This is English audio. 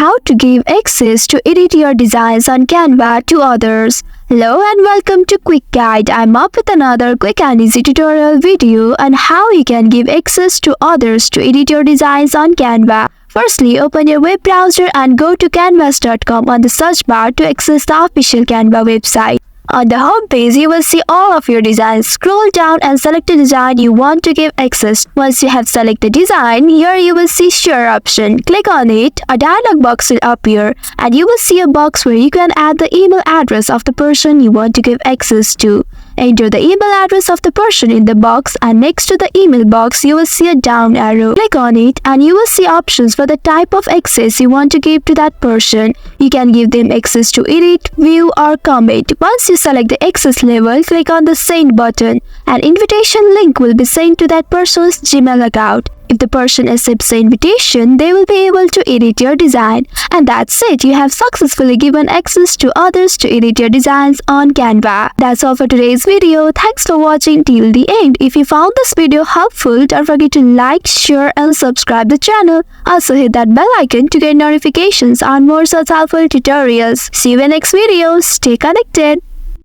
how to give access to edit your designs on Canva to others. Hello and welcome to Quick Guide. I'm up with another quick and easy tutorial video on how you can give access to others to edit your designs on Canva. Firstly, open your web browser and go to canvas.com on the search bar to access the official Canva website. On the home page, you will see all of your designs. Scroll down and select the design you want to give access. Once you have selected design, here you will see Share option. Click on it, a dialog box will appear, and you will see a box where you can add the email address of the person you want to give access to. Enter the email address of the person in the box, and next to the email box, you will see a down arrow. Click on it and you will see options for the type of access you want to give to that person. You can give them access to edit, view or comment. Once you select the access level, click on the send button. An invitation link will be sent to that person's Gmail account. If the person accepts the invitation, they will be able to edit your design. And that's it, you have successfully given access to others to edit your designs on Canva. That's all for today's video. Thanks for watching till the end. If you found this video helpful, don't forget to like, share and subscribe the channel. Also hit that bell icon to get notifications on more such helpful tutorials. See you in the next video. Stay connected.